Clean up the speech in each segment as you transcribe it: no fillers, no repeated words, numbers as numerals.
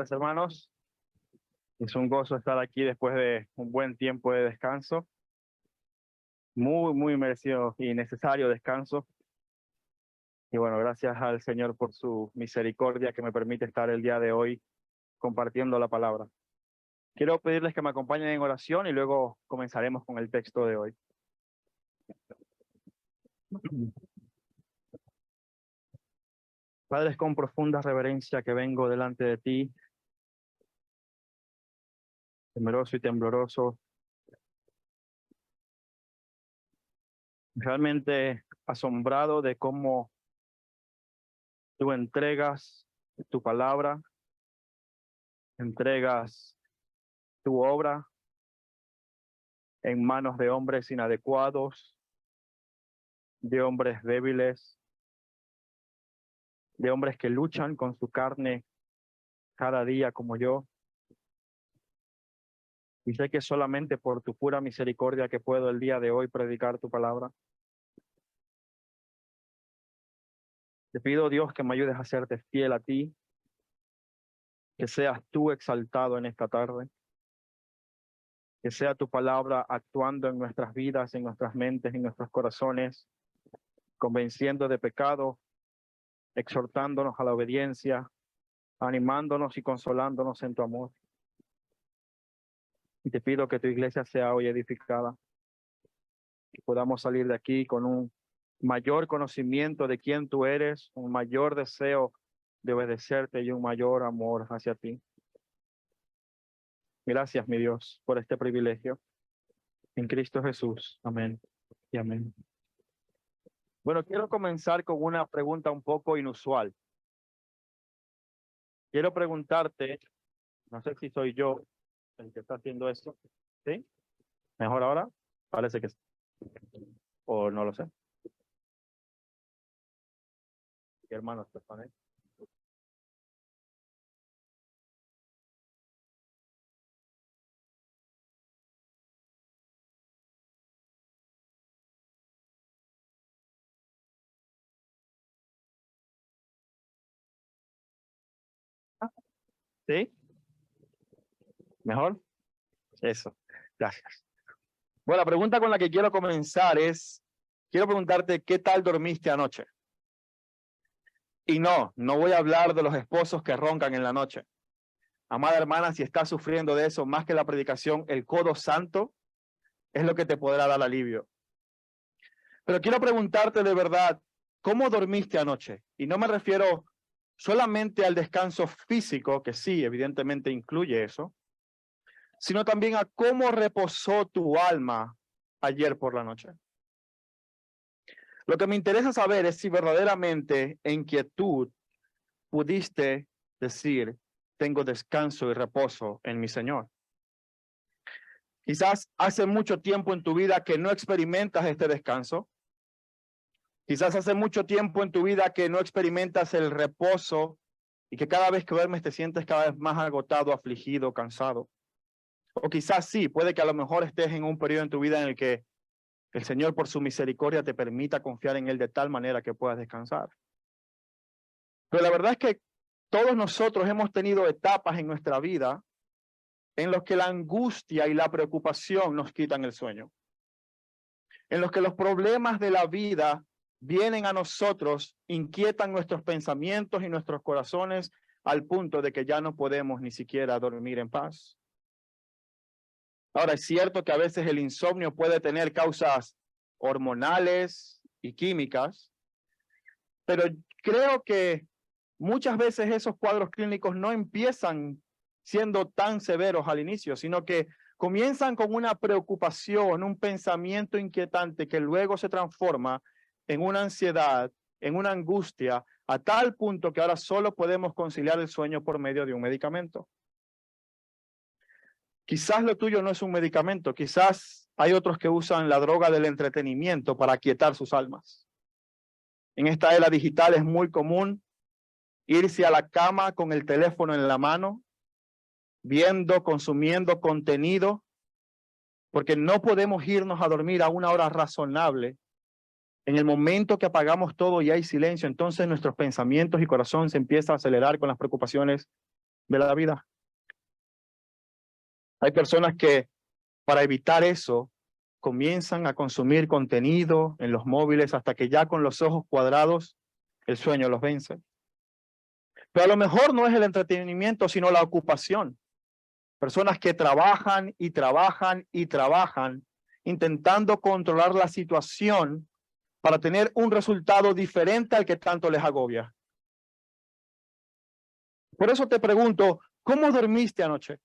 tardes, hermanos. Es un gozo estar aquí después de un buen tiempo de descanso. Muy merecido y necesario descanso. Y bueno, gracias al Señor por su misericordia que me permite estar el día de hoy compartiendo la palabra. Quiero pedirles que me acompañen en oración y luego comenzaremos con el texto de hoy. Padre, es con profunda reverencia que vengo delante de ti, temeroso y tembloroso, realmente asombrado de cómo tú entregas tu palabra, entregas tu obra en manos de hombres inadecuados, de hombres débiles, de hombres que luchan con su carne cada día como yo. Y sé que solamente por tu pura misericordia que puedo el día de hoy predicar tu palabra. Te pido, Dios, que me ayudes a serte fiel a ti, que seas tú exaltado en esta tarde, que sea tu palabra actuando en nuestras vidas, en nuestras mentes, en nuestros corazones, convenciendo de pecado, exhortándonos a la obediencia, animándonos y consolándonos en tu amor. Y te pido que tu iglesia sea hoy edificada, que podamos salir de aquí con un mayor conocimiento de quién tú eres, un mayor deseo de obedecerte y un mayor amor hacia ti. Gracias, mi Dios, por este privilegio. En Cristo Jesús. Amén y amén. Bueno, quiero comenzar con una pregunta un poco inusual. Quiero preguntarte, no sé si soy yo el que está haciendo esto, ¿sí? ¿Mejor ahora? Parece que sí. O no lo sé. ¿Qué hermanos te ponen? ¿Sí? ¿Mejor? Eso. Gracias. Bueno, la pregunta con la que quiero comenzar es, quiero preguntarte, ¿qué tal dormiste anoche? Y no voy a hablar de los esposos que roncan en la noche. Amada hermana, si estás sufriendo de eso, más que la predicación, el codo santo es lo que te podrá dar alivio. Pero quiero preguntarte de verdad, ¿cómo dormiste anoche? Y no me refiero solamente al descanso físico, que sí, evidentemente incluye eso, sino también a cómo reposó tu alma ayer por la noche. Lo que me interesa saber es si verdaderamente en quietud pudiste decir, tengo descanso y reposo en mi Señor. Quizás hace mucho tiempo en tu vida que no experimentas este descanso. Quizás hace mucho tiempo en tu vida que no experimentas el reposo y que cada vez que duermes te sientes cada vez más agotado, afligido, cansado. O quizás sí, puede que a lo mejor estés en un periodo en tu vida en el que el Señor por su misericordia te permita confiar en Él de tal manera que puedas descansar. Pero la verdad es que todos nosotros hemos tenido etapas en nuestra vida en los que la angustia y la preocupación nos quitan el sueño. En los que los problemas de la vida vienen a nosotros, inquietan nuestros pensamientos y nuestros corazones al punto de que ya no podemos ni siquiera dormir en paz. Ahora, es cierto que a veces el insomnio puede tener causas hormonales y químicas, pero creo que muchas veces esos cuadros clínicos no empiezan siendo tan severos al inicio, sino que comienzan con una preocupación, un pensamiento inquietante que luego se transforma en una ansiedad, en una angustia, a tal punto que ahora solo podemos conciliar el sueño por medio de un medicamento. Quizás lo tuyo no es un medicamento, quizás hay otros que usan la droga del entretenimiento para aquietar sus almas. En esta era digital es muy común irse a la cama con el teléfono en la mano, viendo, consumiendo contenido, porque no podemos irnos a dormir a una hora razonable. En el momento que apagamos todo y hay silencio, entonces nuestros pensamientos y corazón se empiezan a acelerar con las preocupaciones de la vida. Hay personas que para evitar eso comienzan a consumir contenido en los móviles hasta que ya con los ojos cuadrados el sueño los vence. Pero a lo mejor no es el entretenimiento, sino la ocupación. Personas que trabajan y trabajan y trabajan intentando controlar la situación para tener un resultado diferente al que tanto les agobia. Por eso te pregunto, ¿cómo dormiste anoche?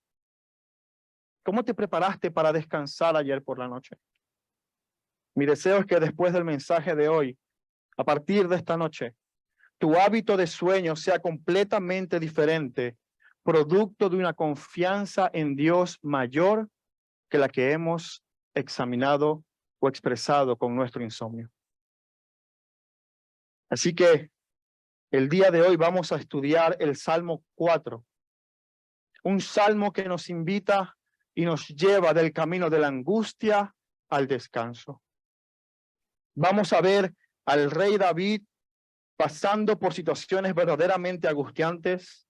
¿Cómo te preparaste para descansar ayer por la noche? Mi deseo es que después del mensaje de hoy, a partir de esta noche, tu hábito de sueño sea completamente diferente, producto de una confianza en Dios mayor que la que hemos examinado o expresado con nuestro insomnio. Así que el día de hoy vamos a estudiar el Salmo 4, un salmo que nos invita y nos lleva del camino de la angustia al descanso. Vamos a ver al rey David pasando por situaciones verdaderamente angustiantes,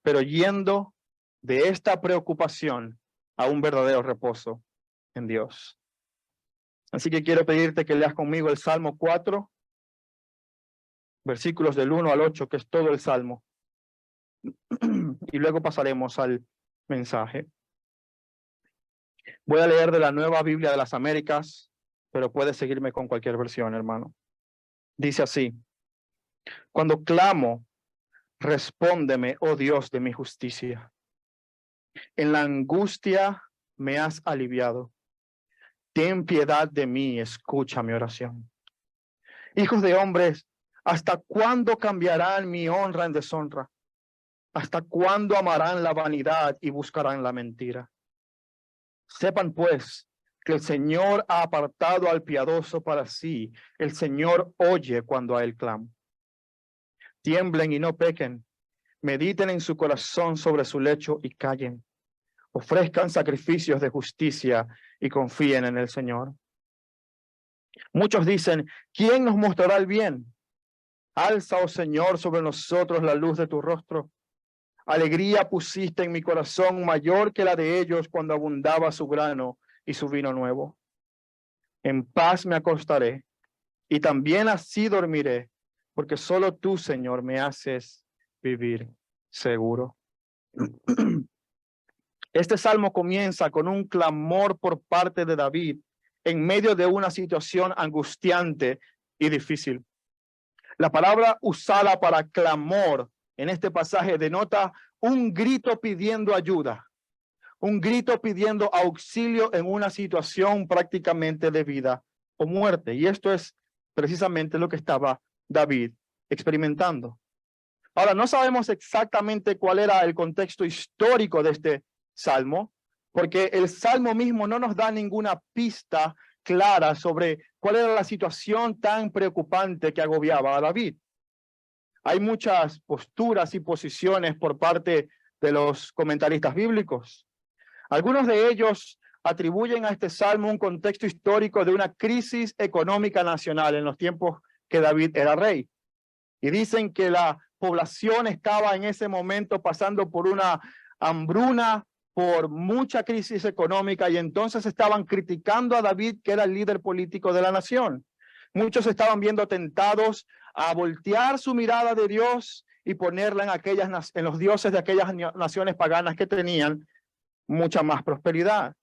pero yendo de esta preocupación a un verdadero reposo en Dios. Así que quiero pedirte que leas conmigo el Salmo 4, versículos del 1 al 8, que es todo el Salmo. Y luego pasaremos al mensaje. Voy a leer de la Nueva Biblia de las Américas, pero puedes seguirme con cualquier versión, hermano. Dice así: cuando clamo, respóndeme, oh Dios de mi justicia. En la angustia me has aliviado. Ten piedad de mí, escucha mi oración. Hijos de hombres, ¿hasta cuándo cambiarán mi honra en deshonra? ¿Hasta cuándo amarán la vanidad y buscarán la mentira? Sepan pues que el Señor ha apartado al piadoso para sí. El Señor oye cuando a él clamo. Tiemblen y no pequen. Mediten en su corazón sobre su lecho y callen. Ofrezcan sacrificios de justicia y confíen en el Señor. Muchos dicen, ¿quién nos mostrará el bien? Alza, oh Señor, sobre nosotros la luz de tu rostro. Alegría pusiste en mi corazón mayor que la de ellos cuando abundaba su grano y su vino nuevo. En paz me acostaré y también así dormiré, porque solo tú, Señor, me haces vivir seguro. Este salmo comienza con un clamor por parte de David en medio de una situación angustiante y difícil. La palabra usada para clamor en este pasaje denota un grito pidiendo ayuda, un grito pidiendo auxilio en una situación prácticamente de vida o muerte. Y esto es precisamente lo que estaba David experimentando. Ahora, no sabemos exactamente cuál era el contexto histórico de este salmo, porque el salmo mismo no nos da ninguna pista clara sobre cuál era la situación tan preocupante que agobiaba a David. Hay muchas posturas y posiciones por parte de los comentaristas bíblicos. Algunos de ellos atribuyen a este salmo un contexto histórico de una crisis económica nacional en los tiempos que David era rey. Y dicen que la población estaba en ese momento pasando por una hambruna, por mucha crisis económica, y entonces estaban criticando a David, que era el líder político de la nación. Muchos estaban viendo tentados a voltear su mirada de Dios y ponerla en los dioses de aquellas naciones paganas que tenían mucha más prosperidad.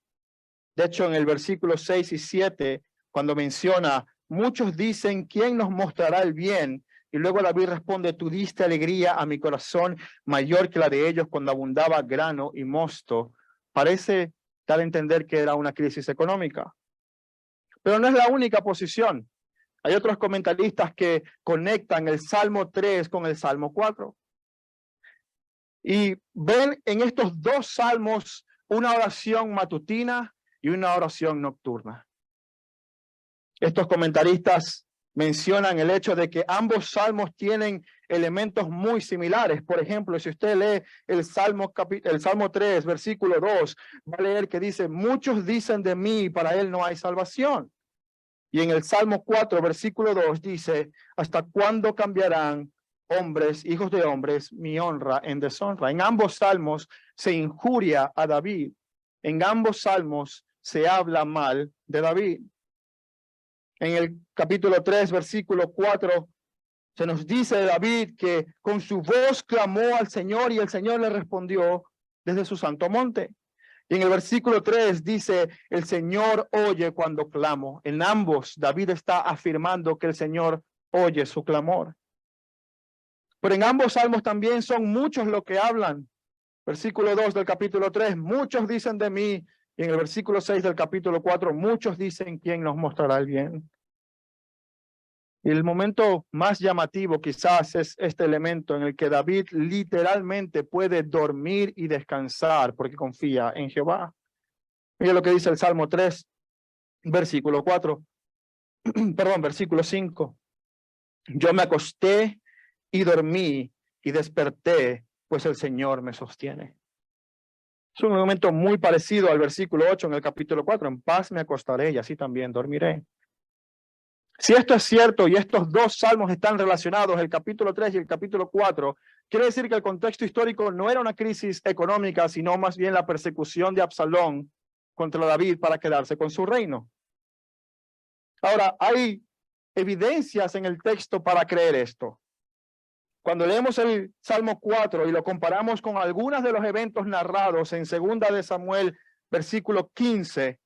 De hecho, en el versículo 6 y 7, cuando menciona, muchos dicen, ¿quién nos mostrará el bien? Y luego David responde, tú diste alegría a mi corazón mayor que la de ellos cuando abundaba grano y mosto. Parece dar a entender que era una crisis económica. Pero no es la única posición. Hay otros comentaristas que conectan el Salmo 3 con el Salmo 4. Y ven en estos dos salmos una oración matutina y una oración nocturna. Estos comentaristas mencionan el hecho de que ambos salmos tienen elementos muy similares. Por ejemplo, si usted lee el Salmo 3, versículo 2, va a leer que dice, muchos dicen de mí, para él no hay salvación. Y en el Salmo 4, versículo 2 dice, ¿hasta cuándo cambiarán hombres, hijos de hombres, mi honra en deshonra. En ambos salmos se injuria a David. En ambos salmos se habla mal de David. En el capítulo 3, versículo 4, se nos dice de David que con su voz clamó al Señor y el Señor le respondió desde su santo monte. Y en el versículo 3 dice, el Señor oye cuando clamo. En ambos, David está afirmando que el Señor oye su clamor. Pero en ambos salmos también son muchos los que hablan. Versículo 2 del capítulo 3, muchos dicen de mí. Y en el versículo 6 del capítulo 4, muchos dicen quién nos mostrará el bien. Y el momento más llamativo quizás es este elemento en el que David literalmente puede dormir y descansar porque confía en Jehová. Mira lo que dice el Salmo 3, versículo 4, perdón, versículo 5. Yo me acosté y dormí y desperté, pues el Señor me sostiene. Es un momento muy parecido al versículo 8 en el capítulo 4. En paz me acostaré y así también dormiré. Si esto es cierto y estos dos salmos están relacionados, el capítulo 3 y el capítulo 4, quiere decir que el contexto histórico no era una crisis económica, sino más bien la persecución de Absalón contra David para quedarse con su reino. Ahora, hay evidencias en el texto para creer esto. Cuando leemos el Salmo 4 y lo comparamos con algunos de los eventos narrados en 2 de Samuel, versículo 15,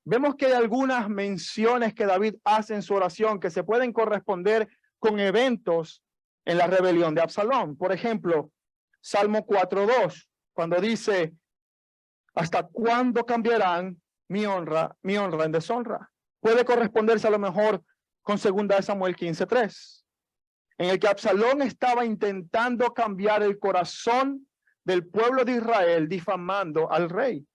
vemos que hay algunas menciones que David hace en su oración que se pueden corresponder con eventos en la rebelión de Absalón. Por ejemplo, Salmo 4:2, cuando dice, ¿hasta cuándo cambiarán mi honra en deshonra? Puede corresponderse a lo mejor con 2 de Samuel 15:3, en el que Absalón estaba intentando cambiar el corazón del pueblo de Israel, difamando al rey.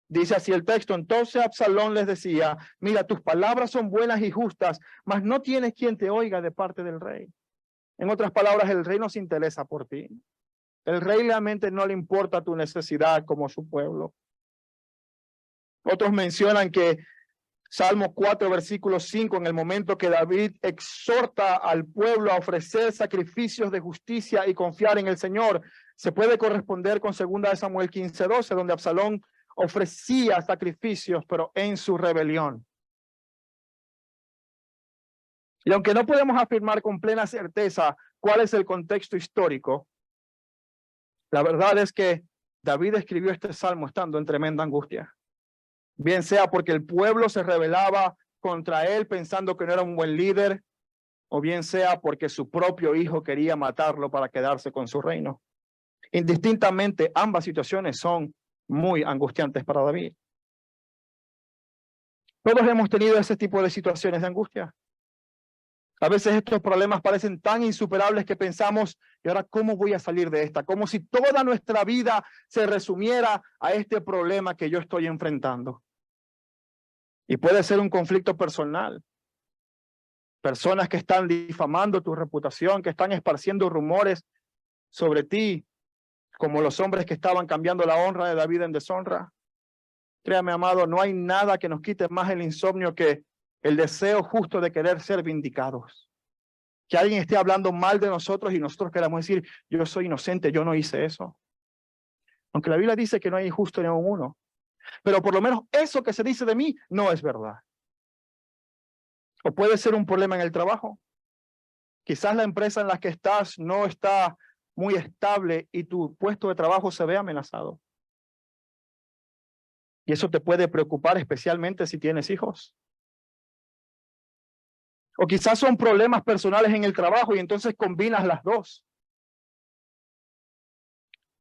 Dice así el texto, entonces Absalón les decía, mira, tus palabras son buenas y justas, mas no tienes quien te oiga de parte del rey. En otras palabras, el rey no se interesa por ti. El rey realmente no le importa tu necesidad como su pueblo. Otros mencionan que Salmo 4, versículo 5, en el momento que David exhorta al pueblo a ofrecer sacrificios de justicia y confiar en el Señor, se puede corresponder con 2 de Samuel 15:12, donde Absalón ofrecía sacrificios, pero en su rebelión. Y aunque no podemos afirmar con plena certeza cuál es el contexto histórico, la verdad es que David escribió este salmo estando en tremenda angustia. Bien sea porque el pueblo se rebelaba contra él pensando que no era un buen líder, o bien sea porque su propio hijo quería matarlo para quedarse con su reino. Indistintamente, ambas situaciones son muy angustiantes para David. Todos hemos tenido ese tipo de situaciones de angustia. A veces estos problemas parecen tan insuperables que pensamos, ¿y ahora cómo voy a salir de esta? Como si toda nuestra vida se resumiera a este problema que yo estoy enfrentando. Y puede ser un conflicto personal. Personas que están difamando tu reputación, que están esparciendo rumores sobre ti, como los hombres que estaban cambiando la honra de David en deshonra. Créame, amado, no hay nada que nos quite más el insomnio que el deseo justo de querer ser vindicados. Que alguien esté hablando mal de nosotros y nosotros queramos decir, yo soy inocente, yo no hice eso. Aunque la Biblia dice que no hay justo ni aun uno. Pero por lo menos eso que se dice de mí no es verdad. O puede ser un problema en el trabajo. Quizás la empresa en la que estás no está muy estable y tu puesto de trabajo se ve amenazado. Y eso te puede preocupar especialmente si tienes hijos. O quizás son problemas personales en el trabajo y entonces combinas las dos.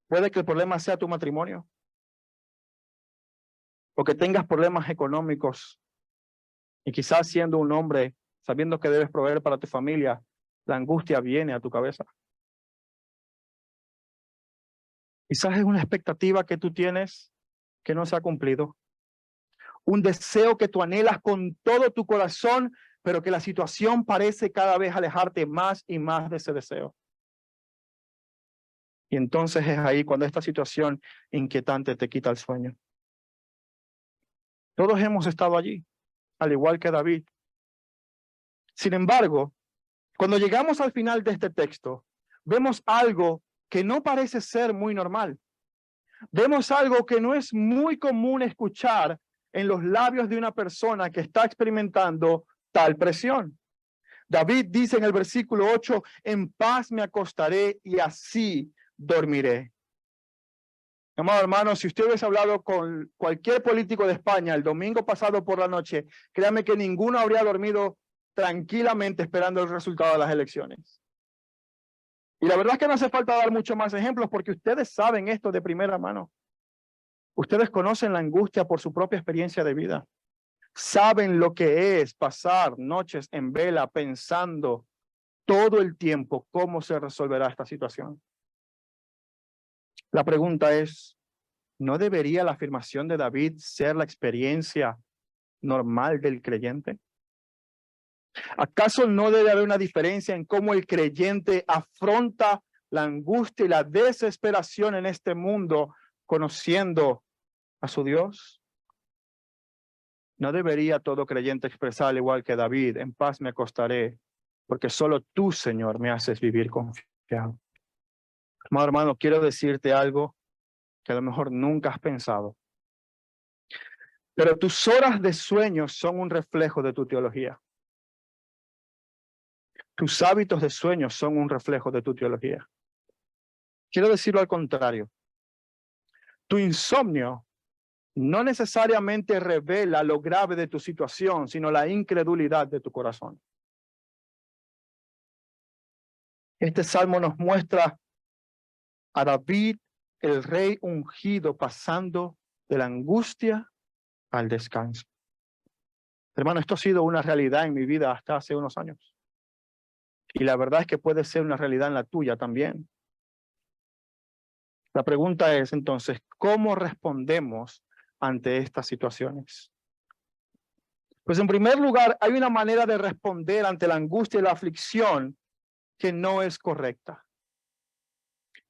Puede que el problema sea tu matrimonio. O que tengas problemas económicos. Y quizás siendo un hombre, sabiendo que debes proveer para tu familia, la angustia viene a tu cabeza. Quizás es una expectativa que tú tienes que no se ha cumplido. Un deseo que tú anhelas con todo tu corazón, pero que la situación parece cada vez alejarte más y más de ese deseo. Y entonces es ahí cuando esta situación inquietante te quita el sueño. Todos hemos estado allí, al igual que David. Sin embargo, cuando llegamos al final de este texto, vemos algo que no parece ser muy normal. Vemos algo que no es muy común escuchar en los labios de una persona que está experimentando tal presión. David dice en el versículo 8, en paz me acostaré y así dormiré. Amado hermano, si usted hubiese hablado con cualquier político de España el domingo pasado por la noche, créame que ninguno habría dormido tranquilamente esperando el resultado de las elecciones. Y la verdad es que no hace falta dar muchos más ejemplos porque ustedes saben esto de primera mano. Ustedes conocen la angustia por su propia experiencia de vida. Saben lo que es pasar noches en vela pensando todo el tiempo cómo se resolverá esta situación. La pregunta es, ¿no debería la afirmación de David ser la experiencia normal del creyente? ¿Acaso no debe haber una diferencia en cómo el creyente afronta la angustia y la desesperación en este mundo conociendo a su Dios? ¿No debería todo creyente expresar al igual que David, en paz me acostaré, porque solo tú, Señor, me haces vivir confiado? Amado hermano, quiero decirte algo que a lo mejor nunca has pensado. Pero tus horas de sueño son un reflejo de tu teología. Tus hábitos de sueño son un reflejo de tu teología. Quiero decirlo al contrario. Tu insomnio no necesariamente revela lo grave de tu situación, sino la incredulidad de tu corazón. Este salmo nos muestra a David, el rey ungido, pasando de la angustia al descanso. Hermano, esto ha sido una realidad en mi vida hasta hace unos años. Y la verdad es que puede ser una realidad en la tuya también. La pregunta es entonces, ¿cómo respondemos ante estas situaciones? Pues en primer lugar, hay una manera de responder ante la angustia y la aflicción que no es correcta.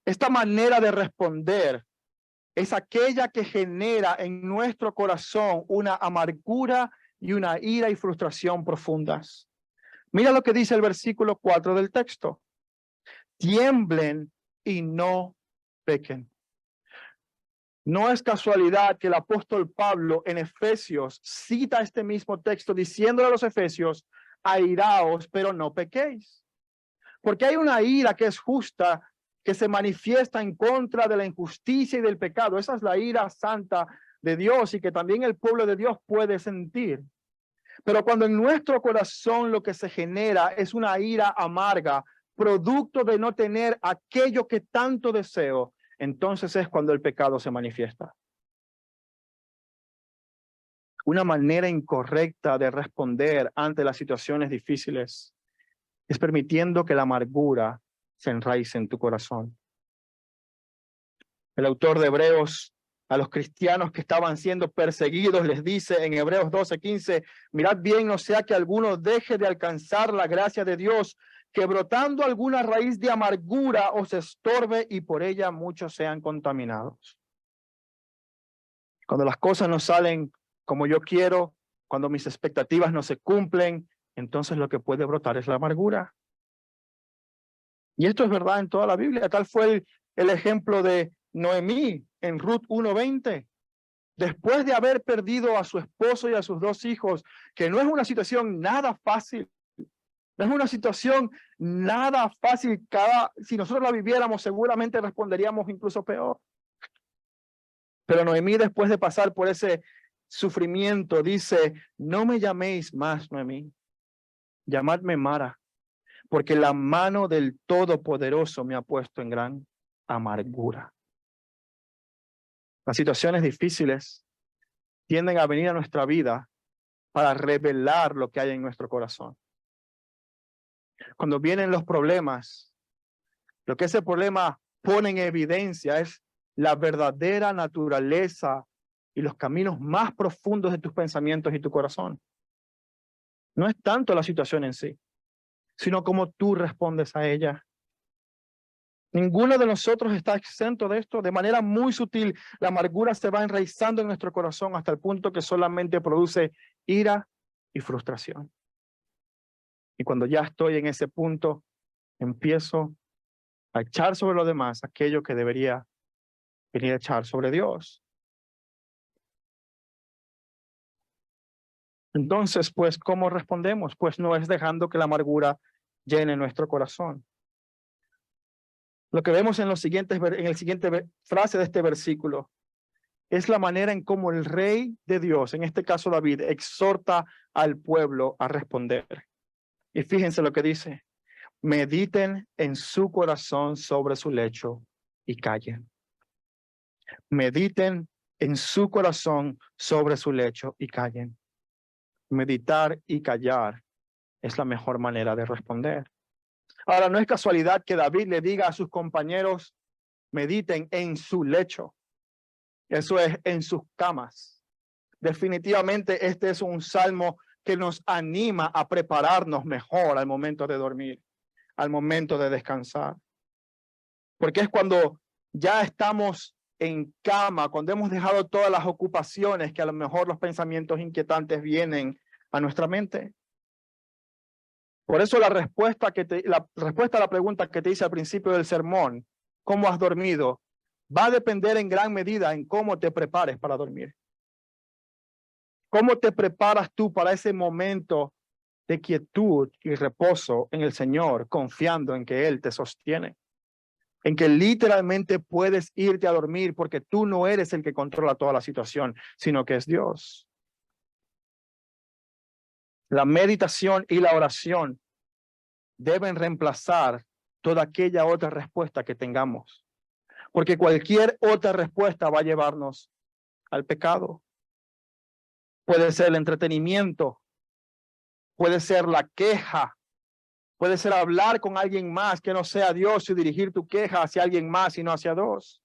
Esta manera de responder es aquella que genera en nuestro corazón una amargura y una ira y frustración profundas. Mira lo que dice el versículo 4 del texto. Tiemblen y no pequen. No es casualidad que el apóstol Pablo en Efesios cita este mismo texto diciéndole a los efesios, airaos, pero no pequéis. Porque hay una ira que es justa, que se manifiesta en contra de la injusticia y del pecado. Esa es la ira santa de Dios y que también el pueblo de Dios puede sentir. Pero cuando en nuestro corazón lo que se genera es una ira amarga, producto de no tener aquello que tanto deseo, entonces es cuando el pecado se manifiesta. Una manera incorrecta de responder ante las situaciones difíciles es permitiendo que la amargura se enraice en tu corazón. El autor de Hebreos a los cristianos que estaban siendo perseguidos les dice en Hebreos 12:15, mirad bien, no sea que alguno deje de alcanzar la gracia de Dios, que brotando alguna raíz de amargura os estorbe y por ella muchos sean contaminados. Cuando las cosas no salen como yo quiero, cuando mis expectativas no se cumplen, entonces lo que puede brotar es la amargura. Y esto es verdad en toda la Biblia. Tal fue el ejemplo de Noemí en Ruth 1:20. Después de haber perdido a su esposo y a sus 2 hijos, que no es una situación nada fácil, no es una situación nada fácil. Si nosotros la viviéramos, seguramente responderíamos incluso peor. Pero Noemí, después de pasar por ese sufrimiento, dice, no me llaméis más Noemí, llamadme Mara, porque la mano del Todopoderoso me ha puesto en gran amargura. Las situaciones difíciles tienden a venir a nuestra vida para revelar lo que hay en nuestro corazón. Cuando vienen los problemas, lo que ese problema pone en evidencia es la verdadera naturaleza y los caminos más profundos de tus pensamientos y tu corazón. No es tanto la situación en sí, sino cómo tú respondes a ella. Ninguno de nosotros está exento de esto. De manera muy sutil, la amargura se va enraizando en nuestro corazón hasta el punto que solamente produce ira y frustración. Y cuando ya estoy en ese punto, empiezo a echar sobre los demás aquello que debería venir a echar sobre Dios. Entonces, pues, ¿cómo respondemos? Pues no es dejando que la amargura llene nuestro corazón. Lo que vemos en el siguiente frase de este versículo es la manera en cómo el rey de Dios, en este caso David, exhorta al pueblo a responder. Y fíjense lo que dice: mediten en su corazón sobre su lecho y callen. Mediten en su corazón sobre su lecho y callen. Meditar y callar es la mejor manera de responder. Ahora, no es casualidad que David le diga a sus compañeros: mediten en su lecho. Eso es, en sus camas. Definitivamente este es un salmo que nos anima a prepararnos mejor al momento de dormir, al momento de descansar. Porque es cuando ya estamos en cama, cuando hemos dejado todas las ocupaciones, que a lo mejor los pensamientos inquietantes vienen a nuestra mente. Por eso la respuesta a la pregunta que te hice al principio del sermón, ¿cómo has dormido?, va a depender en gran medida en cómo te prepares para dormir. ¿Cómo te preparas tú para ese momento de quietud y reposo en el Señor, confiando en que Él te sostiene? En que literalmente puedes irte a dormir porque tú no eres el que controla toda la situación, sino que es Dios. La meditación y la oración deben reemplazar toda aquella otra respuesta que tengamos, porque cualquier otra respuesta va a llevarnos al pecado. Puede ser el entretenimiento, puede ser la queja, puede ser hablar con alguien más que no sea Dios y dirigir tu queja hacia alguien más y no hacia Dios.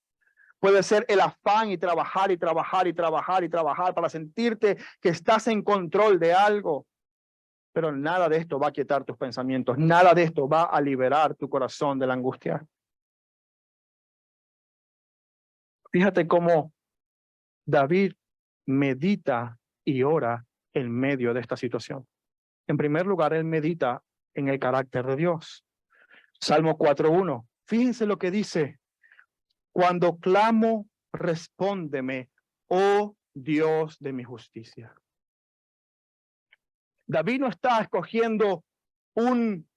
Puede ser el afán y trabajar y trabajar y trabajar y trabajar para sentirte que estás en control de algo. Pero nada de esto va a quietar tus pensamientos. Nada de esto va a liberar tu corazón de la angustia. Fíjate cómo David medita y ora en medio de esta situación. En primer lugar, él medita en el carácter de Dios. Salmo 4:1. Fíjense lo que dice: cuando clamo, respóndeme, oh Dios de mi justicia. David no está escogiendo un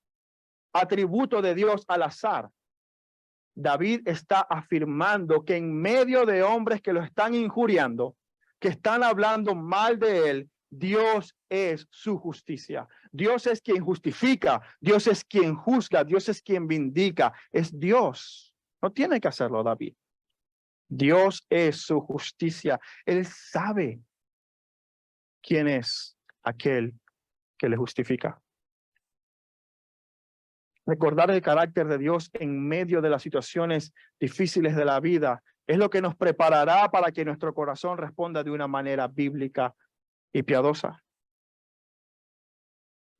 atributo de Dios al azar. David está afirmando que en medio de hombres que lo están injuriando, que están hablando mal de él, Dios es su justicia. Dios es quien justifica, Dios es quien juzga, Dios es quien vindica. Es Dios. No tiene que hacerlo David. Dios es su justicia. Él sabe quién es aquel que le justifica. Recordar el carácter de Dios en medio de las situaciones difíciles de la vida es lo que nos preparará para que nuestro corazón responda de una manera bíblica y piadosa.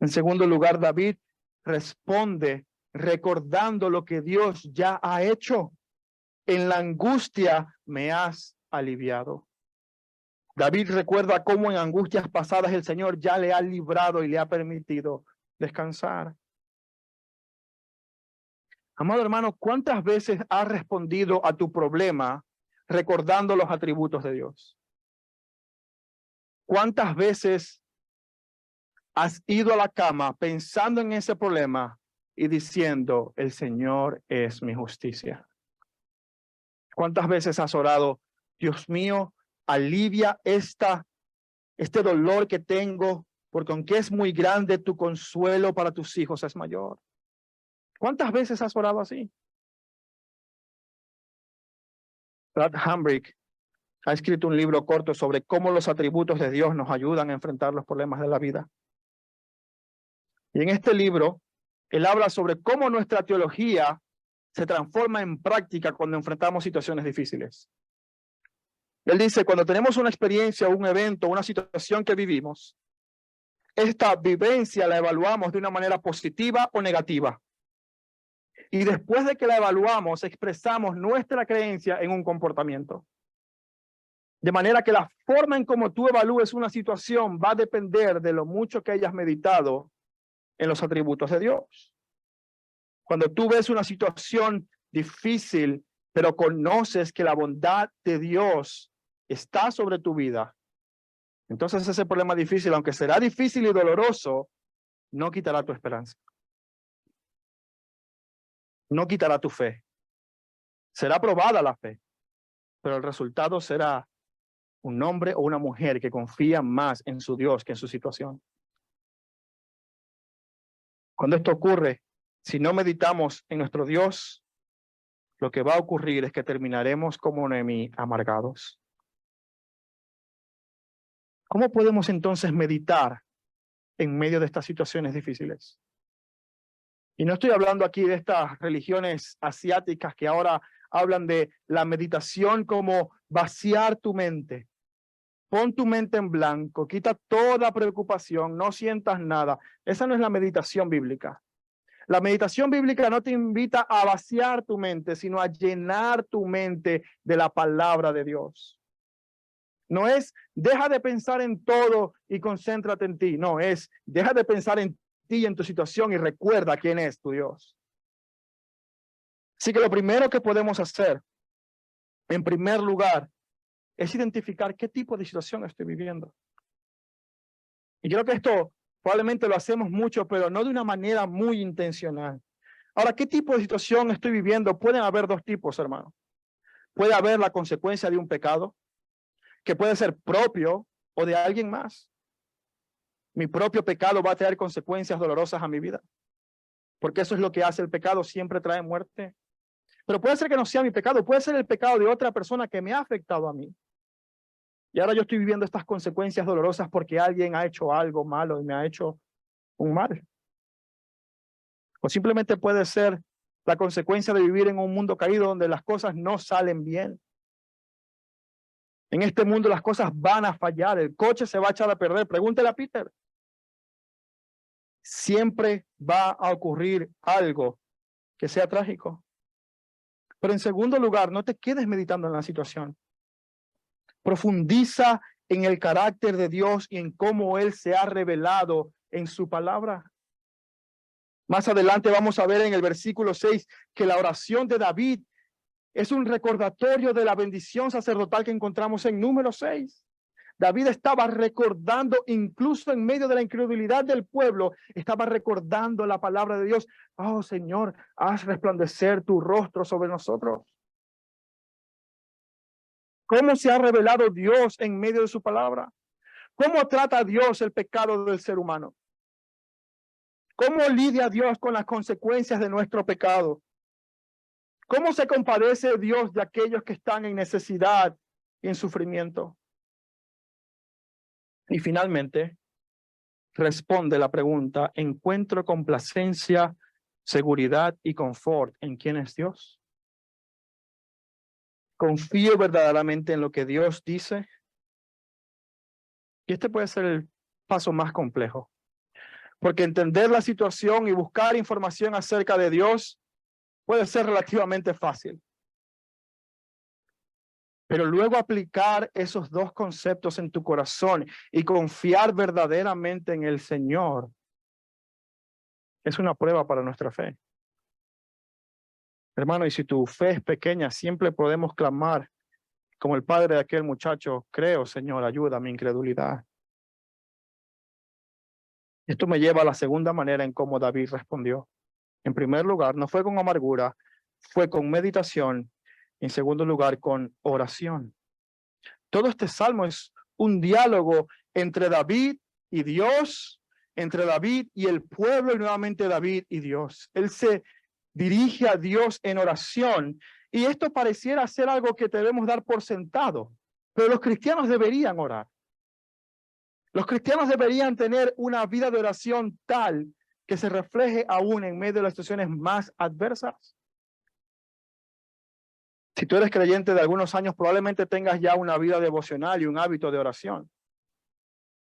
En segundo lugar, David responde recordando lo que Dios ya ha hecho. En la angustia me has aliviado. David recuerda cómo en angustias pasadas el Señor ya le ha librado y le ha permitido descansar. Amado hermano, ¿cuántas veces has respondido a tu problema recordando los atributos de Dios? ¿Cuántas veces has ido a la cama pensando en ese problema y diciendo: el Señor es mi justicia? ¿Cuántas veces has orado: Dios mío, alivia este dolor que tengo, porque aunque es muy grande, tu consuelo para tus hijos es mayor? ¿Cuántas veces has orado así? Brad Hambrick ha escrito un libro corto sobre cómo los atributos de Dios nos ayudan a enfrentar los problemas de la vida. Y en este libro, él habla sobre cómo nuestra teología se transforma en práctica cuando enfrentamos situaciones difíciles. Él dice: cuando tenemos una experiencia, un evento, una situación que vivimos, esta vivencia la evaluamos de una manera positiva o negativa. Y después de que la evaluamos, expresamos nuestra creencia en un comportamiento. De manera que la forma en cómo tú evalúes una situación va a depender de lo mucho que hayas meditado en los atributos de Dios. Cuando tú ves una situación difícil, pero conoces que la bondad de Dios está sobre tu vida, entonces ese problema difícil, aunque será difícil y doloroso, no quitará tu esperanza. No quitará tu fe. Será probada la fe, pero el resultado será un hombre o una mujer que confía más en su Dios que en su situación. Cuando esto ocurre, si no meditamos en nuestro Dios, lo que va a ocurrir es que terminaremos como Noemí, amargados. ¿Cómo podemos entonces meditar en medio de estas situaciones difíciles? Y no estoy hablando aquí de estas religiones asiáticas que ahora hablan de la meditación como vaciar tu mente. Pon tu mente en blanco, quita toda preocupación, no sientas nada. Esa no es la meditación bíblica. La meditación bíblica no te invita a vaciar tu mente, sino a llenar tu mente de la palabra de Dios. No es deja de pensar en todo y concéntrate en ti. No, es deja de pensar en ti y en tu situación y recuerda quién es tu Dios. Así que lo primero que podemos hacer, en primer lugar, es identificar qué tipo de situación estoy viviendo. Y creo que esto probablemente lo hacemos mucho, pero no de una manera muy intencional. Ahora, ¿qué tipo de situación estoy viviendo? Pueden haber dos tipos, hermano. Puede haber la consecuencia de un pecado, que puede ser propio o de alguien más. Mi propio pecado va a traer consecuencias dolorosas a mi vida, porque eso es lo que hace el pecado, siempre trae muerte. Pero puede ser que no sea mi pecado, puede ser el pecado de otra persona que me ha afectado a mí. Y ahora yo estoy viviendo estas consecuencias dolorosas porque alguien ha hecho algo malo y me ha hecho un mal. O simplemente puede ser la consecuencia de vivir en un mundo caído donde las cosas no salen bien. En este mundo las cosas van a fallar, el coche se va a echar a perder. Pregúntele a Peter. Siempre va a ocurrir algo que sea trágico. Pero en segundo lugar, no te quedes meditando en la situación. Profundiza en el carácter de Dios y en cómo Él se ha revelado en su palabra. Más adelante vamos a ver en el versículo 6 que la oración de David es un recordatorio de la bendición sacerdotal que encontramos en número 6. David estaba recordando, incluso en medio de la incredulidad del pueblo, estaba recordando la palabra de Dios. Oh Señor, haz resplandecer tu rostro sobre nosotros. ¿Cómo se ha revelado Dios en medio de su palabra? ¿Cómo trata Dios el pecado del ser humano? ¿Cómo lidia Dios con las consecuencias de nuestro pecado? ¿Cómo se compadece Dios de aquellos que están en necesidad y en sufrimiento? Y finalmente, responde la pregunta, ¿encuentro complacencia, seguridad y confort en quién es Dios? ¿Confío verdaderamente en lo que Dios dice? Y este puede ser el paso más complejo, porque entender la situación y buscar información acerca de Dios puede ser relativamente fácil. Pero luego aplicar esos dos conceptos en tu corazón y confiar verdaderamente en el Señor es una prueba para nuestra fe. Hermano, y si tu fe es pequeña, siempre podemos clamar como el padre de aquel muchacho, creo, Señor, ayuda a mi incredulidad. Esto me lleva a la segunda manera en cómo David respondió. En primer lugar, no fue con amargura, fue con meditación. En segundo lugar, con oración. Todo este salmo es un diálogo entre David y Dios, entre David y el pueblo y nuevamente David y Dios. Él se dirige a Dios en oración y esto pareciera ser algo que debemos dar por sentado, pero los cristianos deberían orar. Los cristianos deberían tener una vida de oración tal que se refleje aún en medio de las situaciones más adversas. Si tú eres creyente de algunos años, probablemente tengas ya una vida devocional y un hábito de oración.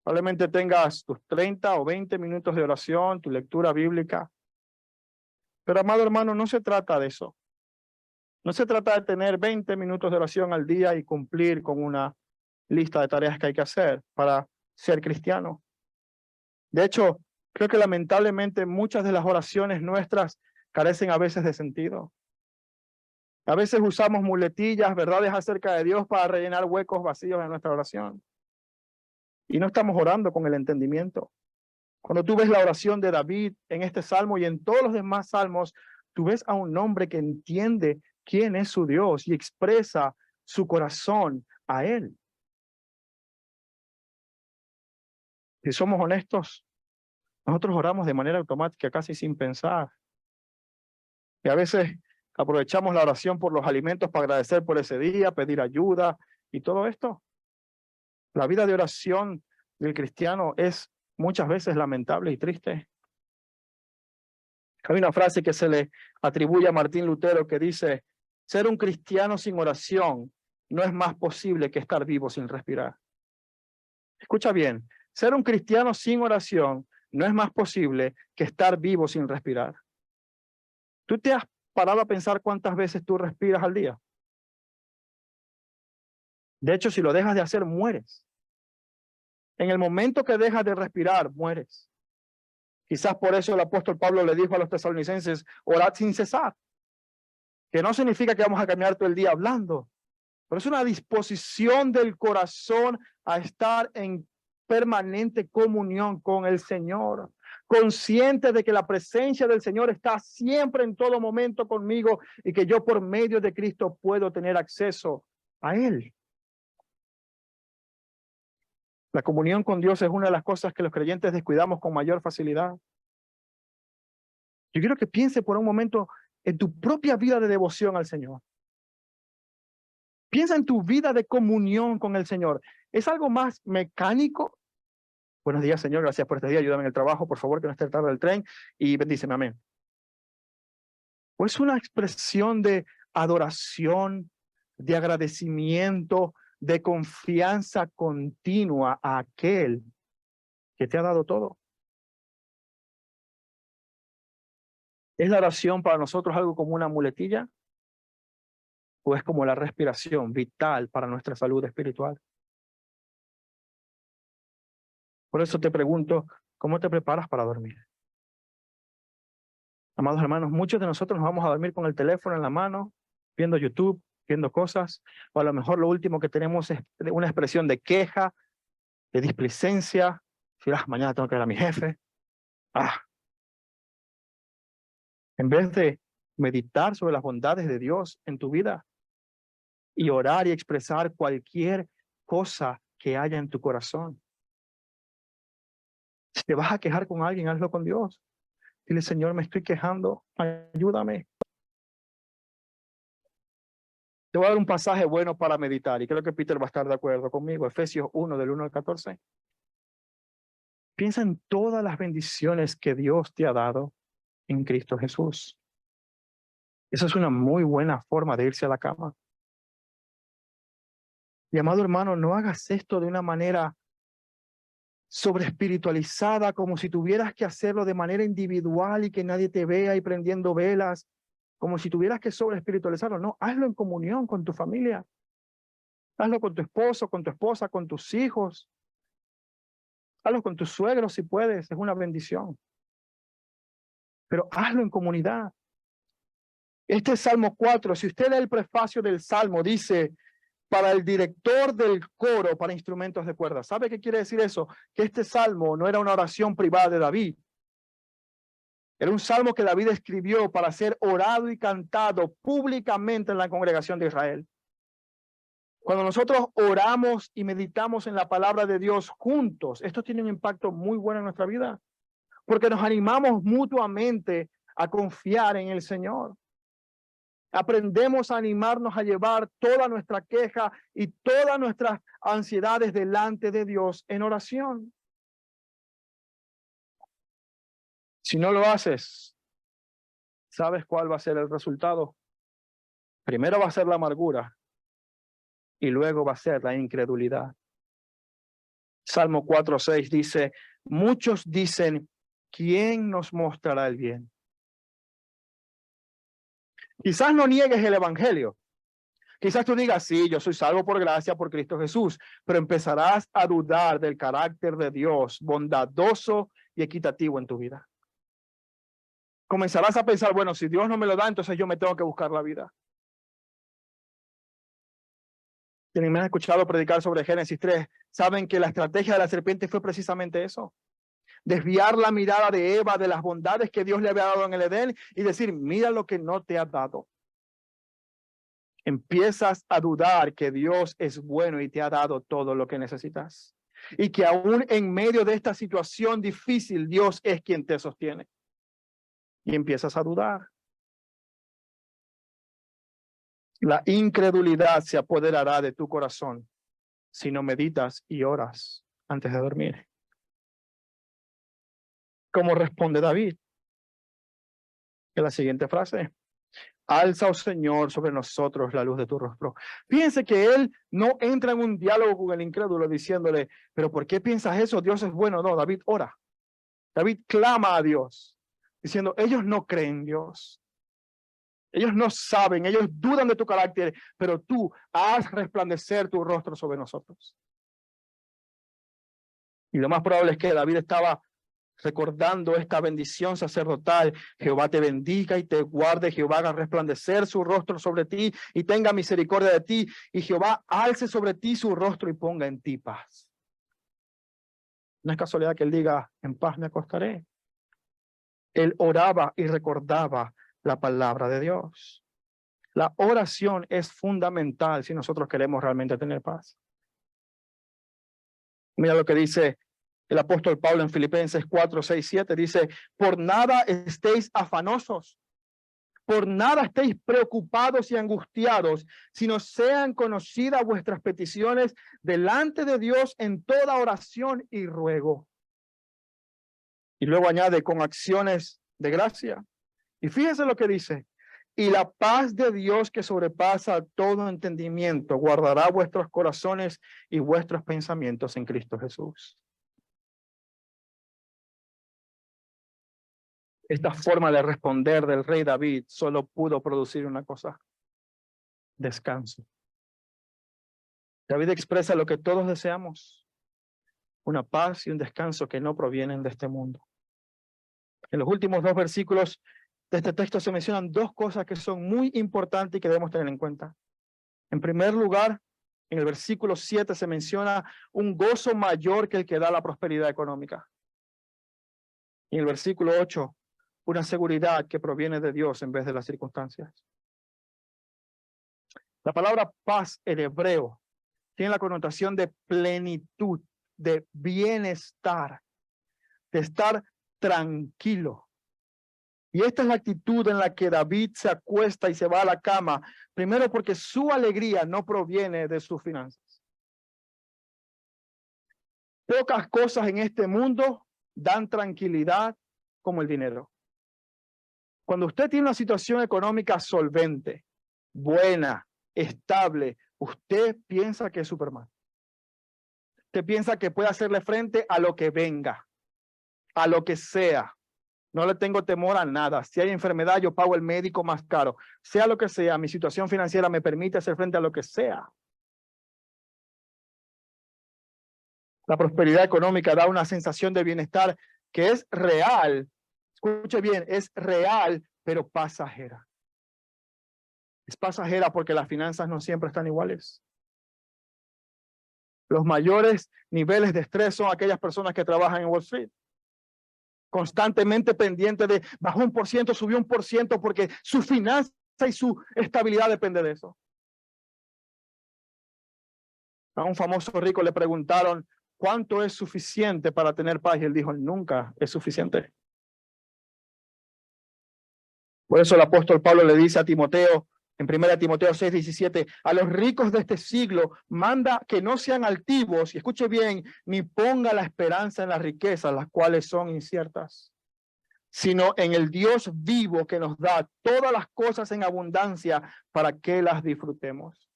Probablemente tengas tus 30 o 20 minutos de oración, tu lectura bíblica. Pero, amado hermano, no se trata de eso. No se trata de tener 20 minutos de oración al día y cumplir con una lista de tareas que hay que hacer para ser cristiano. De hecho, creo que lamentablemente muchas de las oraciones nuestras carecen a veces de sentido. A veces usamos muletillas, verdades acerca de Dios para rellenar huecos vacíos en nuestra oración. Y no estamos orando con el entendimiento. Cuando tú ves la oración de David en este salmo y en todos los demás salmos, tú ves a un hombre que entiende quién es su Dios y expresa su corazón a él. Si somos honestos, nosotros oramos de manera automática, casi sin pensar. Y a veces aprovechamos la oración por los alimentos para agradecer por ese día, pedir ayuda y todo esto. La vida de oración del cristiano es muchas veces lamentable y triste. Hay una frase que se le atribuye a Martín Lutero que dice: ser un cristiano sin oración no es más posible que estar vivo sin respirar. Escucha bien, ser un cristiano sin oración no es más posible que estar vivo sin respirar. ¿Tú te has parado a pensar cuántas veces tú respiras al día? De hecho, si lo dejas de hacer, mueres. En el momento que dejas de respirar, mueres. Quizás por eso el apóstol Pablo le dijo a los tesalonicenses: orad sin cesar. Que no significa que vamos a caminar todo el día hablando, pero es una disposición del corazón a estar en permanente comunión con el Señor, consciente de que la presencia del Señor está siempre en todo momento conmigo y que yo por medio de Cristo puedo tener acceso a Él. La comunión con Dios es una de las cosas que los creyentes descuidamos con mayor facilidad. Yo quiero que piense por un momento en tu propia vida de devoción al Señor. Piensa en tu vida de comunión con el Señor. ¿Es algo más mecánico? Buenos días, Señor, gracias por este día, ayúdame en el trabajo, por favor, que no esté tarde el tren, y bendíceme, amén. ¿O es una expresión de adoración, de agradecimiento, de confianza continua a aquel que te ha dado todo? ¿Es la oración para nosotros algo como una muletilla? ¿O es como la respiración vital para nuestra salud espiritual? Por eso te pregunto, ¿cómo te preparas para dormir? Amados hermanos, muchos de nosotros nos vamos a dormir con el teléfono en la mano, viendo YouTube, viendo cosas, o a lo mejor lo último que tenemos es una expresión de queja, de displicencia. Mañana tengo que ver a mi jefe. En vez de meditar sobre las bondades de Dios en tu vida y orar y expresar cualquier cosa que haya en tu corazón. Si te vas a quejar con alguien, hazlo con Dios. Dile: Señor, me estoy quejando, ayúdame. Te voy a dar un pasaje bueno para meditar y creo que Peter va a estar de acuerdo conmigo. Efesios 1, del 1 al 14. Piensa en todas las bendiciones que Dios te ha dado en Cristo Jesús. Esa es una muy buena forma de irse a la cama. Y amado hermano, no hagas esto de una manera sobre espiritualizada, como si tuvieras que hacerlo de manera individual y que nadie te vea y prendiendo velas, como si tuvieras que sobre espiritualizarlo. No, hazlo en comunión con tu familia. Hazlo con tu esposo, con tu esposa, con tus hijos. Hazlo con tus suegros si puedes, es una bendición. Pero hazlo en comunidad. Este es Salmo 4, si usted lee el prefacio del Salmo, dice: para el director del coro para instrumentos de cuerda. ¿Sabe qué quiere decir eso? Que este salmo no era una oración privada de David. Era un salmo que David escribió para ser orado y cantado públicamente en la congregación de Israel. Cuando nosotros oramos y meditamos en la palabra de Dios juntos, esto tiene un impacto muy bueno en nuestra vida, porque nos animamos mutuamente a confiar en el Señor. Aprendemos a animarnos a llevar toda nuestra queja y todas nuestras ansiedades delante de Dios en oración. Si no lo haces, ¿sabes cuál va a ser el resultado? Primero va a ser la amargura y luego va a ser la incredulidad. Salmo 4:6 dice: muchos dicen, ¿quién nos mostrará el bien? Quizás no niegues el evangelio. Quizás tú digas: sí, yo soy salvo por gracia por Cristo Jesús, pero empezarás a dudar del carácter de Dios bondadoso y equitativo en tu vida. Comenzarás a pensar: bueno, si Dios no me lo da, entonces yo me tengo que buscar la vida. Quienes me han escuchado predicar sobre Génesis 3, saben que la estrategia de la serpiente fue precisamente eso. Desviar la mirada de Eva de las bondades que Dios le había dado en el Edén y decir, mira lo que no te ha dado. Empiezas a dudar que Dios es bueno y te ha dado todo lo que necesitas. Y que aún en medio de esta situación difícil, Dios es quien te sostiene. Y empiezas a dudar. La incredulidad se apoderará de tu corazón si no meditas y oras antes de dormir. ¿Cómo responde David? En la siguiente frase. Alza, oh Señor, sobre nosotros la luz de tu rostro. Fíjense que él no entra en un diálogo con el incrédulo diciéndole, pero ¿por qué piensas eso? Dios es bueno. No, David ora. David clama a Dios, diciendo, ellos no creen en Dios. Ellos no saben, ellos dudan de tu carácter, pero tú haz resplandecer tu rostro sobre nosotros. Y lo más probable es que David estaba recordando esta bendición sacerdotal. Jehová te bendiga y te guarde, Jehová haga resplandecer su rostro sobre ti y tenga misericordia de ti, y Jehová alce sobre ti su rostro y ponga en ti paz. No es casualidad que él diga, en paz me acostaré. Él oraba y recordaba la palabra de Dios. La oración es fundamental si nosotros queremos realmente tener paz. Mira lo que dice el apóstol Pablo en Filipenses 4, 6, 7. Dice, por nada estéis afanosos, por nada estéis preocupados y angustiados, sino sean conocidas vuestras peticiones delante de Dios en toda oración y ruego. Y luego añade, con acciones de gracia. Y fíjense lo que dice, y la paz de Dios que sobrepasa todo entendimiento guardará vuestros corazones y vuestros pensamientos en Cristo Jesús. Esta forma de responder del rey David solo pudo producir una cosa: descanso. David expresa lo que todos deseamos: una paz y un descanso que no provienen de este mundo. En los últimos 2 versículos de este texto se mencionan 2 cosas que son muy importantes y que debemos tener en cuenta. En primer lugar, en el versículo 7 se menciona un gozo mayor que el que da la prosperidad económica. Y en el versículo 8, una seguridad que proviene de Dios en vez de las circunstancias. La palabra paz en hebreo tiene la connotación de plenitud, de bienestar, de estar tranquilo. Y esta es la actitud en la que David se acuesta y se va a la cama, primero porque su alegría no proviene de sus finanzas. Pocas cosas en este mundo dan tranquilidad como el dinero. Cuando usted tiene una situación económica solvente, buena, estable, usted piensa que es Superman. Usted piensa que puede hacerle frente a lo que venga, a lo que sea. No le tengo temor a nada. Si hay enfermedad, yo pago el médico más caro. Sea lo que sea, mi situación financiera me permite hacer frente a lo que sea. La prosperidad económica da una sensación de bienestar que es real. Escuche bien, es real, pero pasajera. Es pasajera porque las finanzas no siempre están iguales. Los mayores niveles de estrés son aquellas personas que trabajan en Wall Street, constantemente pendiente de bajó 1%, subió 1%, porque su finanza y su estabilidad depende de eso. A un famoso rico le preguntaron cuánto es suficiente para tener paz y él dijo, nunca es suficiente. Por eso el apóstol Pablo le dice a Timoteo, en 1 Timoteo 6:17, a los ricos de este siglo manda que no sean altivos, y escuche bien, ni ponga la esperanza en las riquezas, las cuales son inciertas, sino en el Dios vivo que nos da todas las cosas en abundancia para que las disfrutemos.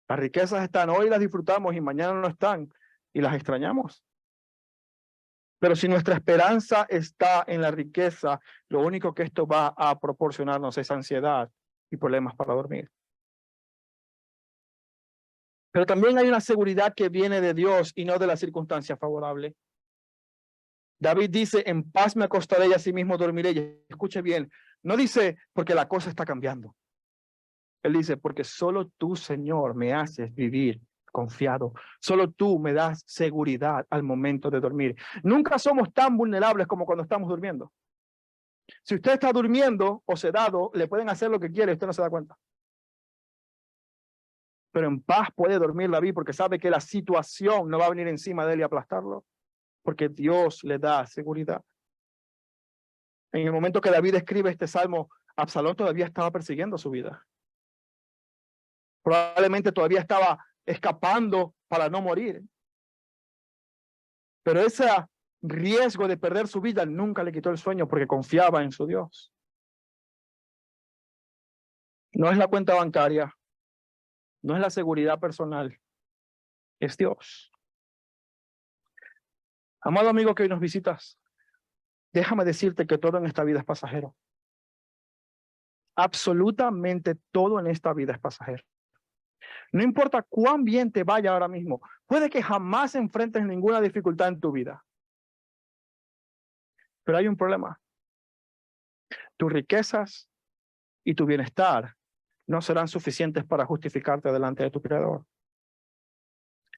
Las riquezas están hoy, las disfrutamos, y mañana no están y las extrañamos. Pero si nuestra esperanza está en la riqueza, lo único que esto va a proporcionarnos es ansiedad y problemas para dormir. Pero también hay una seguridad que viene de Dios y no de la circunstancia favorable. David dice, en paz me acostaré y asimismo dormiré. Y escuche bien, no dice porque la cosa está cambiando. Él dice, porque solo tú, Señor, me haces vivir confiado. Solo tú me das seguridad al momento de dormir. Nunca somos tan vulnerables como cuando estamos durmiendo. Si usted está durmiendo o sedado, le pueden hacer lo que quiere y usted no se da cuenta. Pero en paz puede dormir David porque sabe que la situación no va a venir encima de él y aplastarlo, porque Dios le da seguridad. En el momento que David escribe este salmo, Absalón todavía estaba persiguiendo su vida. Probablemente todavía estaba escapando para no morir. Pero ese riesgo de perder su vida nunca le quitó el sueño porque confiaba en su Dios. No es la cuenta bancaria, no es la seguridad personal, es Dios. Amado amigo que hoy nos visitas, déjame decirte que todo en esta vida es pasajero. Absolutamente todo en esta vida es pasajero. No importa cuán bien te vaya ahora mismo, puede que jamás enfrentes ninguna dificultad en tu vida. Pero hay un problema. Tus riquezas y tu bienestar no serán suficientes para justificarte delante de tu Creador.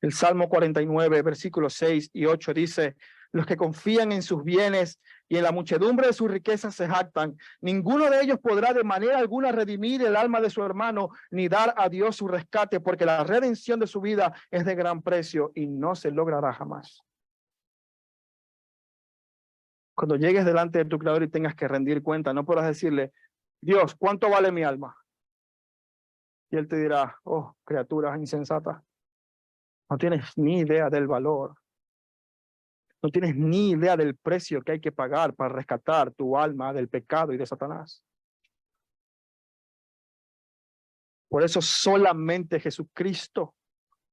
El Salmo 49, versículos 6 y 8 dice, los que confían en sus bienes y en la muchedumbre de sus riquezas se jactan. Ninguno de ellos podrá de manera alguna redimir el alma de su hermano, ni dar a Dios su rescate, porque la redención de su vida es de gran precio y no se logrará jamás. Cuando llegues delante de tu Creador y tengas que rendir cuenta, no podrás decirle, Dios, ¿cuánto vale mi alma? Y Él te dirá, oh, criaturas insensatas, no tienes ni idea del valor. No tienes ni idea del precio que hay que pagar para rescatar tu alma del pecado y de Satanás. Por eso solamente Jesucristo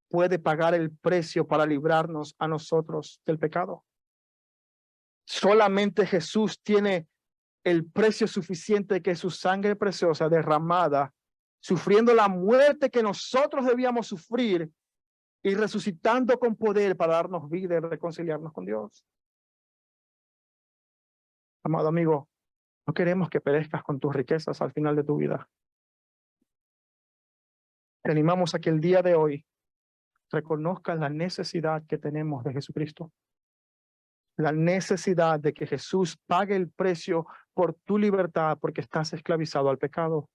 puede pagar el precio para librarnos a nosotros del pecado. Solamente Jesús tiene el precio suficiente que su sangre preciosa derramada, sufriendo la muerte que nosotros debíamos sufrir y resucitando con poder para darnos vida y reconciliarnos con Dios. Amado amigo, no queremos que perezcas con tus riquezas al final de tu vida. Te animamos a que el día de hoy reconozcas la necesidad que tenemos de Jesucristo. La necesidad de que Jesús pague el precio por tu libertad porque estás esclavizado al pecado.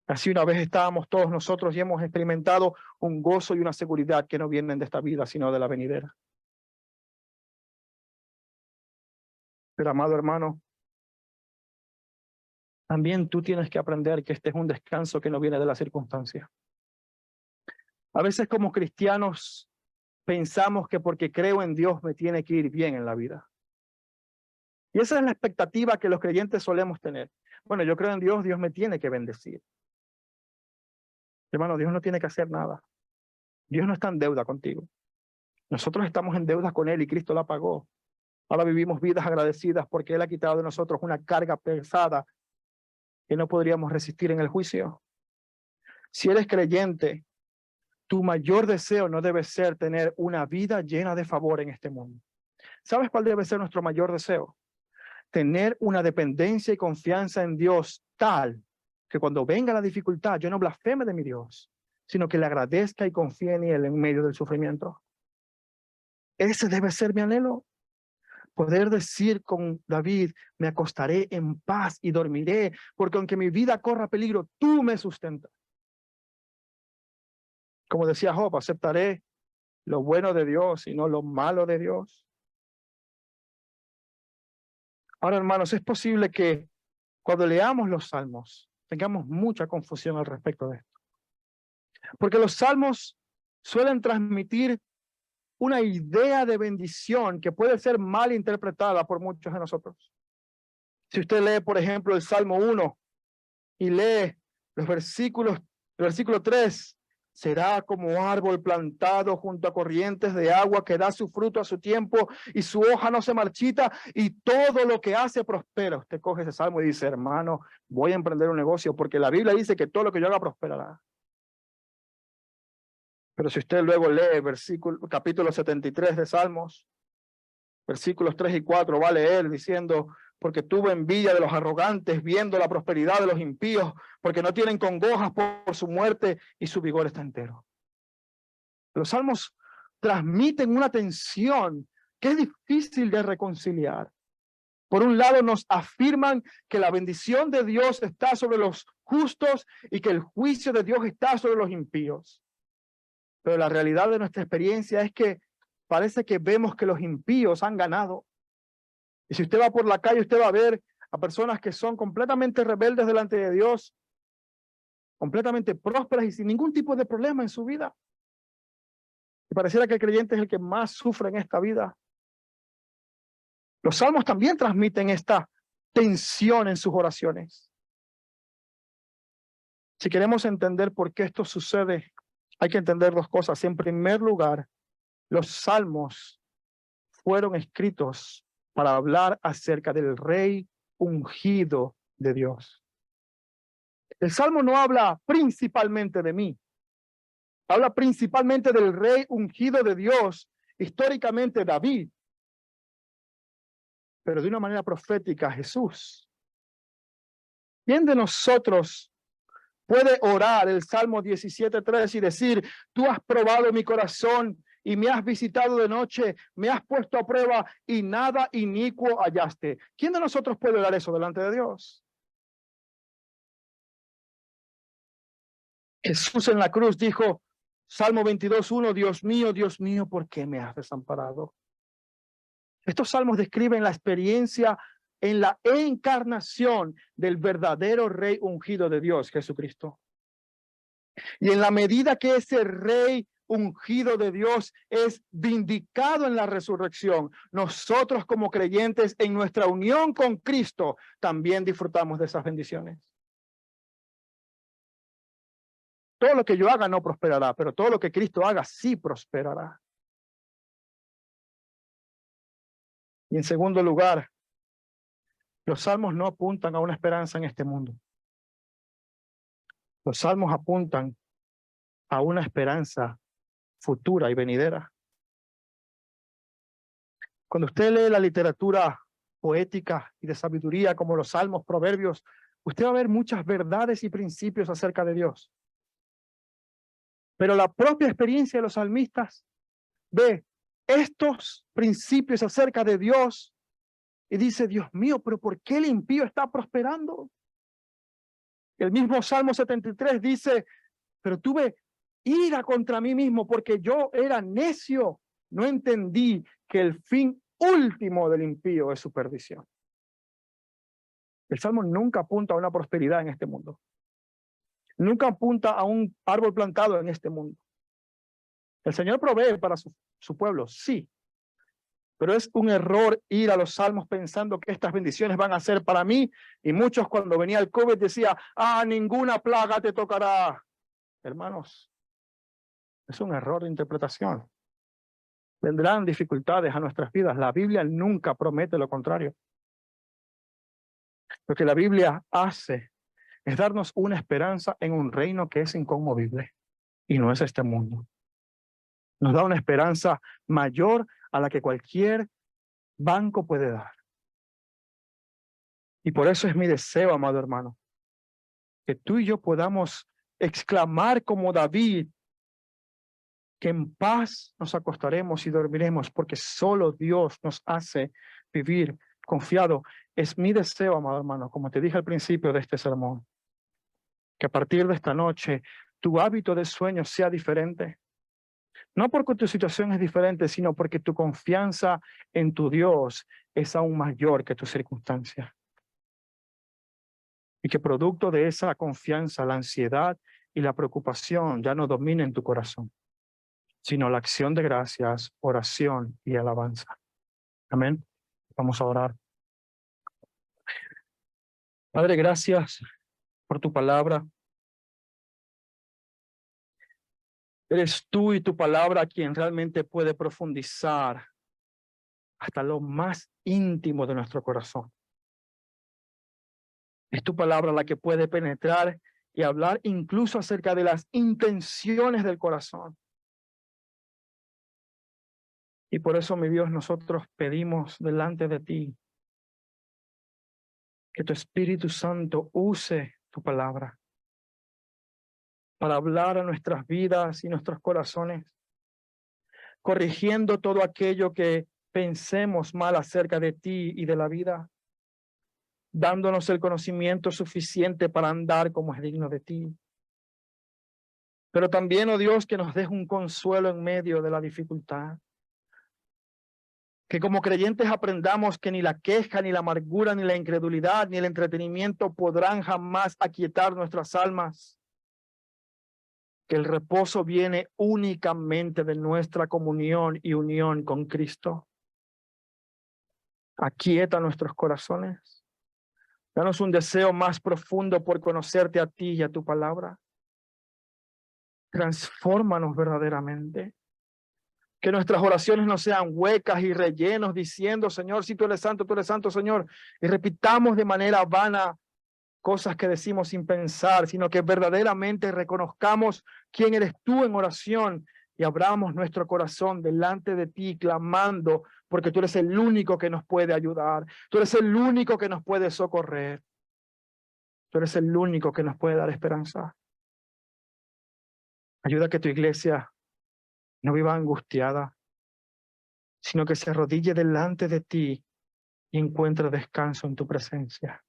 Así una vez estábamos todos nosotros y hemos experimentado un gozo y una seguridad que no vienen de esta vida, sino de la venidera. Pero amado hermano, también tú tienes que aprender que este es un descanso que no viene de la circunstancia. A veces como cristianos pensamos que porque creo en Dios me tiene que ir bien en la vida. Y esa es la expectativa que los creyentes solemos tener. Bueno, yo creo en Dios, Dios me tiene que bendecir. Hermano, Dios no tiene que hacer nada. Dios no está en deuda contigo. Nosotros estamos en deuda con Él y Cristo la pagó. Ahora vivimos vidas agradecidas porque Él ha quitado de nosotros una carga pesada que no podríamos resistir en el juicio. Si eres creyente, tu mayor deseo no debe ser tener una vida llena de favor en este mundo. ¿Sabes cuál debe ser nuestro mayor deseo? Tener una dependencia y confianza en Dios tal que cuando venga la dificultad yo no blasfeme de mi Dios, sino que le agradezca y confíe en Él en medio del sufrimiento. Ese debe ser mi anhelo. Poder decir con David, me acostaré en paz y dormiré, porque aunque mi vida corra peligro, tú me sustentas. Como decía Job, aceptaré lo bueno de Dios y no lo malo de Dios. Ahora, hermanos, es posible que cuando leamos los salmos tengamos mucha confusión al respecto de esto. Porque los salmos suelen transmitir una idea de bendición que puede ser mal interpretada por muchos de nosotros. Si usted lee, por ejemplo, el Salmo 1 y lee el versículo 3, será como árbol plantado junto a corrientes de agua que da su fruto a su tiempo y su hoja no se marchita y todo lo que hace prospera. Usted coge ese salmo y dice, hermano, voy a emprender un negocio porque la Biblia dice que todo lo que yo haga prosperará. Pero si usted luego lee capítulo 73 de Salmos, versículos 3 y 4, va a leer diciendo, porque tuvo envidia de los arrogantes, viendo la prosperidad de los impíos, porque no tienen congojas por su muerte y su vigor está entero. Los salmos transmiten una tensión que es difícil de reconciliar. Por un lado nos afirman que la bendición de Dios está sobre los justos y que el juicio de Dios está sobre los impíos. Pero la realidad de nuestra experiencia es que parece que vemos que los impíos han ganado. Y si usted va por la calle, usted va a ver a personas que son completamente rebeldes delante de Dios, completamente prósperas y sin ningún tipo de problema en su vida. Y pareciera que el creyente es el que más sufre en esta vida. Los salmos también transmiten esta tensión en sus oraciones. Si queremos entender por qué esto sucede, hay que entender dos cosas. En primer lugar, los salmos fueron escritos para hablar acerca del rey ungido de Dios. El salmo no habla principalmente de mí, habla principalmente del rey ungido de Dios, históricamente David, pero de una manera profética Jesús. ¿Quién de nosotros puede orar el Salmo 17:3 y decir, tú has probado mi corazón y me has visitado de noche, me has puesto a prueba y nada inicuo hallaste? ¿Quién de nosotros puede orar eso delante de Dios? Jesús en la cruz dijo, Salmo 22:1, Dios mío, ¿por qué me has desamparado? Estos salmos describen la experiencia en la encarnación del verdadero rey ungido de Dios, Jesucristo. Y en la medida que ese rey ungido de Dios es vindicado en la resurrección, nosotros como creyentes en nuestra unión con Cristo también disfrutamos de esas bendiciones. Todo lo que yo haga no prosperará, pero todo lo que Cristo haga sí prosperará. Y en segundo lugar, los salmos no apuntan a una esperanza en este mundo. Los salmos apuntan a una esperanza futura y venidera. Cuando usted lee la literatura poética y de sabiduría como los salmos, proverbios, usted va a ver muchas verdades y principios acerca de Dios. Pero la propia experiencia de los salmistas ve estos principios acerca de Dios y dice, Dios mío, pero ¿por qué el impío está prosperando? El mismo Salmo 73 dice, pero tuve ira contra mí mismo porque yo era necio, no entendí que el fin último del impío es su perdición. El Salmo nunca apunta a una prosperidad en este mundo. Nunca apunta a un árbol plantado en este mundo. El Señor provee para su pueblo, sí. Pero es un error ir a los salmos pensando que estas bendiciones van a ser para mí. Y muchos cuando venía el COVID decía, ninguna plaga te tocará. Hermanos, es un error de interpretación. Vendrán dificultades a nuestras vidas. La Biblia nunca promete lo contrario. Lo que la Biblia hace es darnos una esperanza en un reino que es inconmovible. Y no es este mundo. Nos da una esperanza mayor a la que cualquier banco puede dar. Y por eso es mi deseo, amado hermano, que tú y yo podamos exclamar como David, que en paz nos acostaremos y dormiremos, porque solo Dios nos hace vivir confiado. Es mi deseo, amado hermano, como te dije al principio de este sermón, que a partir de esta noche tu hábito de sueño sea diferente. No porque tu situación es diferente, sino porque tu confianza en tu Dios es aún mayor que tus circunstancias. Y que producto de esa confianza, la ansiedad y la preocupación ya no dominen tu corazón, sino la acción de gracias, oración y alabanza. Amén. Vamos a orar. Padre, gracias por tu palabra. Eres tú y tu palabra quien realmente puede profundizar hasta lo más íntimo de nuestro corazón. Es tu palabra la que puede penetrar y hablar incluso acerca de las intenciones del corazón. Y por eso, mi Dios, nosotros pedimos delante de ti Que tu Espíritu Santo use tu palabra para hablar a nuestras vidas y nuestros corazones, corrigiendo todo aquello que pensemos mal acerca de ti y de la vida, dándonos el conocimiento suficiente para andar como es digno de ti. Pero también, oh Dios, que nos des un consuelo en medio de la dificultad. Que como creyentes aprendamos que ni la queja, ni la amargura, ni la incredulidad, ni el entretenimiento podrán jamás aquietar nuestras almas. Que el reposo viene únicamente de nuestra comunión y unión con Cristo. Aquieta nuestros corazones. Danos un deseo más profundo por conocerte a ti y a tu palabra. Transfórmanos verdaderamente. Que nuestras oraciones no sean huecas y rellenos diciendo, Señor, si tú eres santo, Señor. Y repitamos de manera vana cosas que decimos sin pensar, sino que verdaderamente reconozcamos quién eres tú en oración y abramos nuestro corazón delante de ti clamando, porque tú eres el único que nos puede ayudar. Tú eres el único que nos puede socorrer. Tú eres el único que nos puede dar esperanza. Ayuda a que tu iglesia no viva angustiada, sino que se arrodille delante de ti y encuentre descanso en tu presencia.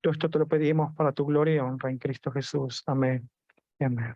Todo esto te lo pedimos para tu gloria y honra en Cristo Jesús. Amén. Amén.